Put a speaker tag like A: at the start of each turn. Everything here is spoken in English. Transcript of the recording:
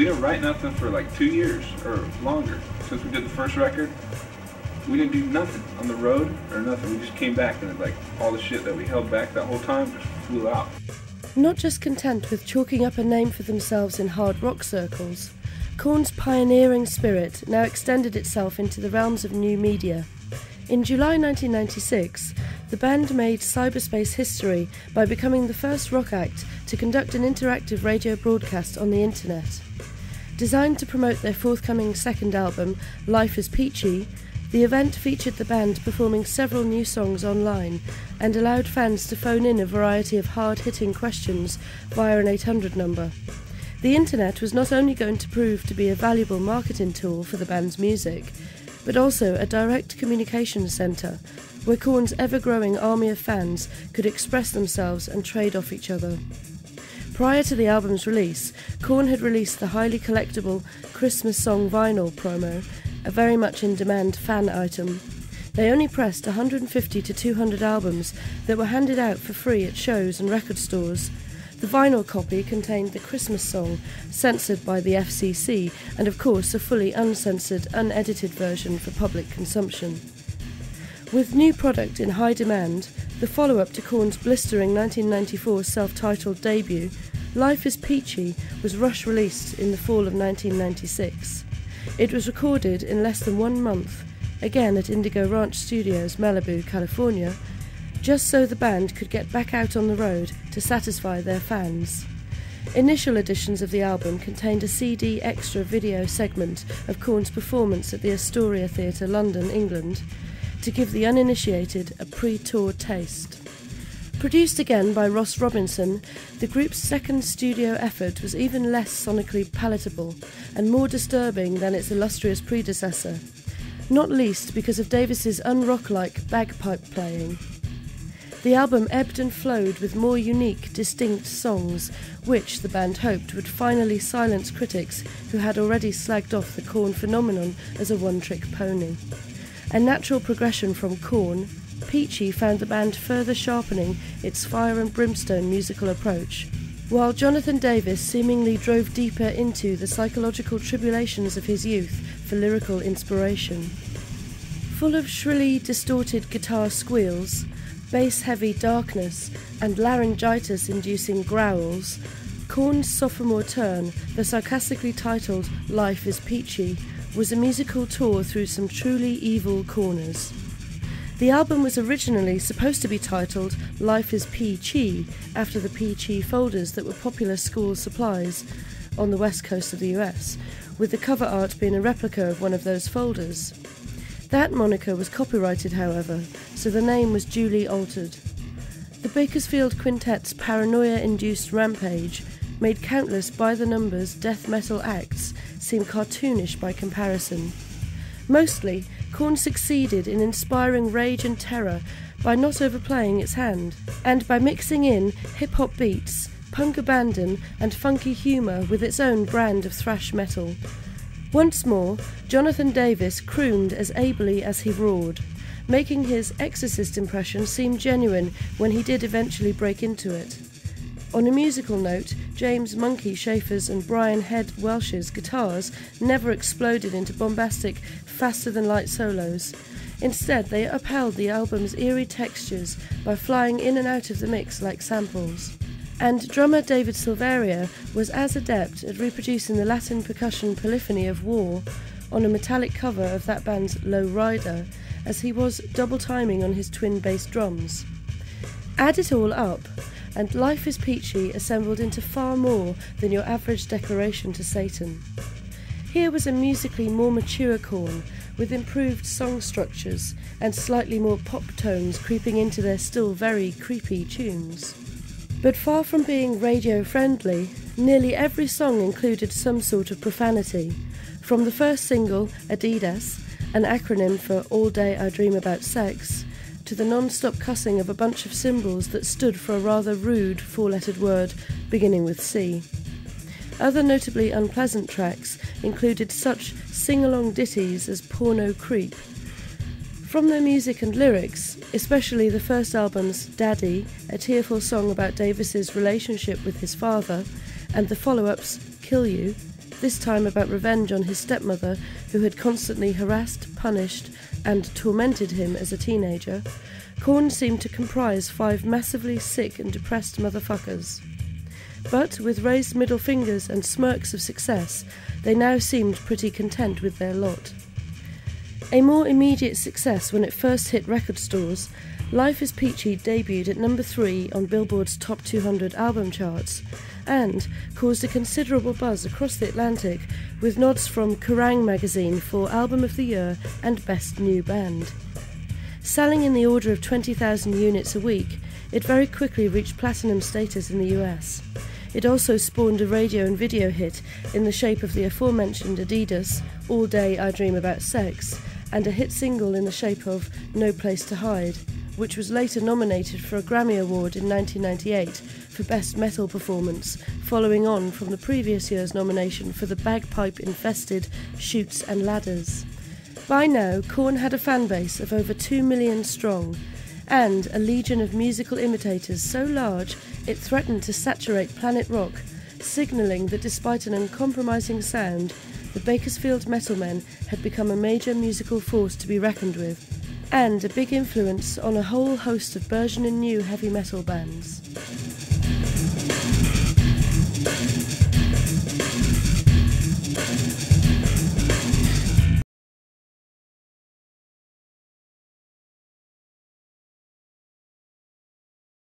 A: We didn't write nothing for like 2 years or longer since we did the first record. We didn't do nothing on the road or nothing. We just came back and like all the shit that we held back that whole time just flew out.
B: Not just content with chalking up a name for themselves in hard rock circles, Korn's pioneering spirit now extended itself into the realms of new media. In July 1996, the band made cyberspace history by becoming the first rock act to conduct an interactive radio broadcast on the internet. Designed to promote their forthcoming second album, Life is Peachy, the event featured the band performing several new songs online and allowed fans to phone in a variety of hard-hitting questions via an 800 number. The internet was not only going to prove to be a valuable marketing tool for the band's music, but also a direct communications centre where Korn's ever-growing army of fans could express themselves and trade off each other. Prior to the album's release, Korn had released the highly collectible Christmas song vinyl promo, a very much in-demand fan item. They only pressed 150 to 200 albums that were handed out for free at shows and record stores. The vinyl copy contained the Christmas song, censored by the FCC, and of course a fully uncensored, unedited version for public consumption. With new product in high demand, the follow-up to Korn's blistering 1994 self-titled debut, Life is Peachy, was rush-released in the fall of 1996. It was recorded in less than 1 month, again at Indigo Ranch Studios, Malibu, California, just so the band could get back out on the road to satisfy their fans. Initial editions of the album contained a CD extra video segment of Korn's performance at the Astoria Theatre, London, England, to give the uninitiated a pre-tour taste. Produced again by Ross Robinson, the group's second studio effort was even less sonically palatable and more disturbing than its illustrious predecessor, not least because of Davis's unrock-like bagpipe playing. The album ebbed and flowed with more unique, distinct songs, which the band hoped would finally silence critics who had already slagged off the Korn phenomenon as a one-trick pony. A natural progression from Korn, Peachy found the band further sharpening its fire and brimstone musical approach, while Jonathan Davis seemingly drove deeper into the psychological tribulations of his youth for lyrical inspiration. Full of shrilly, distorted guitar squeals, bass-heavy darkness, and laryngitis-inducing growls, Korn's sophomore turn, the sarcastically titled Life is Peachy, was a musical tour through some truly evil corners. The album was originally supposed to be titled Life is Peachy, after the Peachy folders that were popular school supplies on the west coast of the US, with the cover art being a replica of one of those folders. That moniker was copyrighted, however, so the name was duly altered. The Bakersfield Quintet's paranoia-induced rampage made countless by-the-numbers death metal acts seem cartoonish by comparison. Mostly, Korn succeeded in inspiring rage and terror by not overplaying its hand, and by mixing in hip-hop beats, punk abandon, and funky humour with its own brand of thrash metal. Once more, Jonathan Davis crooned as ably as he roared, making his Exorcist impression seem genuine when he did eventually break into it. On a musical note, James Monkey Schaefer's and Brian Head Welsh's guitars never exploded into bombastic, faster-than-light solos. Instead, they upheld the album's eerie textures by flying in and out of the mix like samples. And drummer David Silveria was as adept at reproducing the Latin percussion polyphony of War on a metallic cover of that band's Low Rider as he was double-timing on his twin bass drums. Add it all up, and Life is Peachy assembled into far more than your average declaration to Satan. Here was a musically more mature Korn, with improved song structures and slightly more pop tones creeping into their still very creepy tunes. But far from being radio-friendly, nearly every song included some sort of profanity, from the first single, Adidas, an acronym for All Day I Dream About Sex, to the non-stop cussing of a bunch of symbols that stood for a rather rude four-lettered word beginning with C. Other notably unpleasant tracks included such sing-along ditties as Porno Creep. From their music and lyrics, especially the first album's Daddy, a tearful song about Davis's relationship with his father, and the follow-ups Kill You, this time about revenge on his stepmother, who had constantly harassed, punished, and tormented him as a teenager, Korn seemed to comprise 5 massively sick and depressed motherfuckers. But with raised middle fingers and smirks of success, they now seemed pretty content with their lot. A more immediate success when it first hit record stores, Life is Peachy debuted at number 3 on Billboard's Top 200 album charts, and caused a considerable buzz across the Atlantic, with nods from Kerrang! Magazine for Album of the Year and Best New Band. Selling in the order of 20,000 units a week, it very quickly reached platinum status in the US. It also spawned a radio and video hit in the shape of the aforementioned Adidas All Day I Dream About Sex, and a hit single in the shape of No Place to Hide, which was later nominated for a Grammy Award in 1998 for Best Metal Performance, following on from the previous year's nomination for the bagpipe-infested Chutes and Ladders. By now, Korn had a fan base of over 2 million strong, and a legion of musical imitators so large it threatened to saturate planet rock, signalling that despite an uncompromising sound, the Bakersfield Metalmen had become a major musical force to be reckoned with, and a big influence on a whole host of burgeoning new heavy metal bands.